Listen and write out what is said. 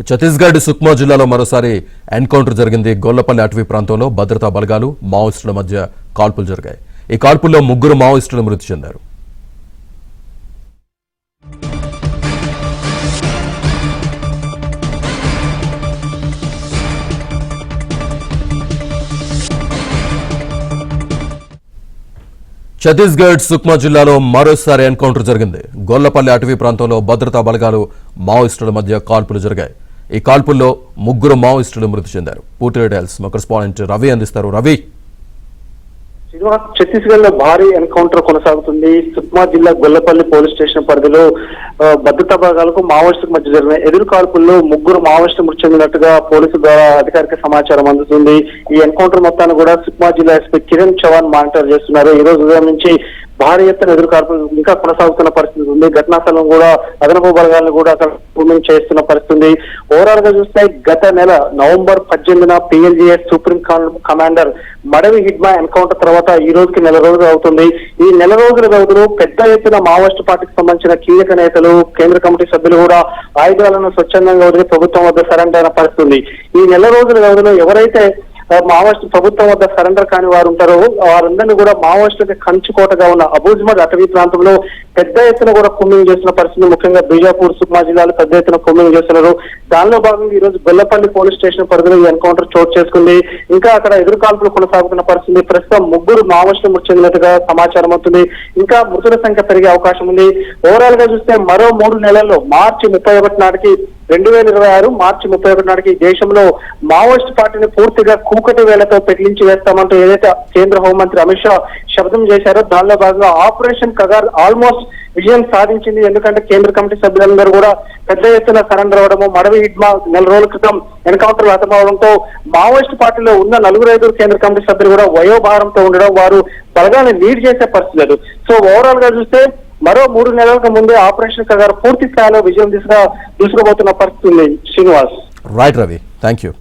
ఛత్తీస్గఢ్ సుక్మా జిల్లాలో మరోసారి ఎన్కౌంటర్ జరిగింది. గొల్లపల్లి అటవీ ప్రాంతంలో భద్రతా బలగాలు మావోయిస్టుల మధ్య కాల్పులు జరిగాయి. ఈ కాల్పుల్లో 3 మావోయిస్టులు మృతి చెందారు. ఛత్తీస్గఢ్ సుక్మా జిల్లాలో మరోసారి ఎన్కౌంటర్ జరిగింది. గొల్లపల్లి అటవీ ప్రాంతంలో భద్రతా బలగాలు మావోయిస్టుల మధ్య కాల్పులు జరిగాయి. ఈ కాల్పుల్లో 3 మావోయిస్టులు మృతి చెందారు. పూర్తి డీటెయిల్స్ మా కరెస్పాండెంట్ రవి అందిస్తారు. రవి, ఛత్తీస్గఢ్ లో భారీ ఎన్కౌంటర్ కొనసాగుతుంది. సుక్మా జిల్లా గొల్లపల్లి పోలీస్ స్టేషన్ పరిధిలో భద్రతా బలగాలకు మావోయిస్టులకు మధ్య జరిగిన ఎదురు కాల్పుల్లో 3 మావోయిస్టులు మృతి చెందినట్టుగా పోలీసుల ద్వారా అధికారిక సమాచారం అందుతుంది. ఈ ఎన్కౌంటర్ మొత్తాన్ని కూడా సుక్మా జిల్లా ఎస్పీ కిరణ్ చవాన్ మానిటర్ చేస్తున్నారు. ఈ రోజు ఉదయం నుంచి భారీ ఎత్తున ఎదురు కాల్పులు ఇంకా కొనసాగుతున్న పరిస్థితి ఉంది. ఘటనా స్థలం కూడా అదనపు బలగాలను కూడా అక్కడ మూవ్మెంట్ చేస్తున్న పరిస్థితి. ఓవరాల్ గా చూస్తే గత నెల నవంబర్ 18న PLGS supreme commander Madavi Hidma encounter తర్వాత ఈ రోజుకి నెల రోజులు అవుతుంది. ఈ నెల రోజుల వ్యవధిలో పెద్ద ఎత్తున మావోయిస్టు పార్టీకి సంబంధించిన కీలక నేతలు, కేంద్ర కమిటీ సభ్యులు కూడా ఆయుధాలను స్వచ్ఛందంగా వదిలి ప్రభుత్వం వద్ద సరెండర్ అయిన పరిస్థితి. ఈ నెల రోజుల వ్యవధిలో ఎవరైతే మావోయిస్టు ప్రభుత్వం వద్ద సరెండర్ కాని వారు ఉంటారో వారందరినీ కూడా మావోయిస్టులకి కంచుకోటగా ఉన్న అబూజ్మద్ అటవీ ప్రాంతంలో పెద్ద ఎత్తున కూడా కుమ్మింగ్ చేస్తున్న పరిస్థితి. ముఖ్యంగా బీజాపూర్, సుక్మా జిల్లాలో పెద్ద ఎత్తున కుమ్మింగ్ చేస్తున్నారు. దానిలో భాగంగా ఈ రోజు గొల్లపల్లి పోలీస్ స్టేషన్ పరిధిలో ఈ ఎన్కౌంటర్ చోటు చేసుకుంది. ఇంకా అక్కడ ఎదురు కాల్పులు కొనసాగుతున్న పరిస్థితి. ప్రస్తుతం 3 మావోయిస్టులు మృతి చెందినట్టుగా సమాచారం అవుతుంది. ఇంకా మృతుల సంఖ్య పెరిగే అవకాశం ఉంది. ఓవరాల్ గా చూస్తే మరో 3 నెలల్లో మార్చి 31 నాటికి 2026 మార్చి 31 నాటికి దేశంలో మావోయిస్ట్ పార్టీని పూర్తిగా కూకటి వేలతో పెకిలించి వేస్తామంటూ ఏదైతే కేంద్ర హోంమంత్రి అమిత్ షా శబ్దం చేశారో దానిలో భాగంగా ఆపరేషన్ కగార్ ఆల్మోస్ట్ విజయం సాధించింది. ఎందుకంటే కేంద్ర కమిటీ సభ్యులందరూ కూడా పెద్ద ఎత్తున సరెండర్ అవ్వడము, మడవి హిడ్మా నెల రోజుల క్రితం ఎన్కౌంటర్ హతమవడంతో మావోయిస్ట్ పార్టీలో ఉన్న 4 కేంద్ర కమిటీ సభ్యులు కూడా వయోభారంతో ఉండడం, వారు బలగాన్ని లీడ్ చేసే పరిస్థితి లేదు. సో ఓవరాల్ గా చూస్తే మరో 3 నెలలకు ముందే ఆపరేషన్ కగార్ పూర్తి స్థాయిలో విజయం దిశగా దూసుకుపోతున్న పరిస్థితి ఉంది. Srinivas. Right Ravi, thank you.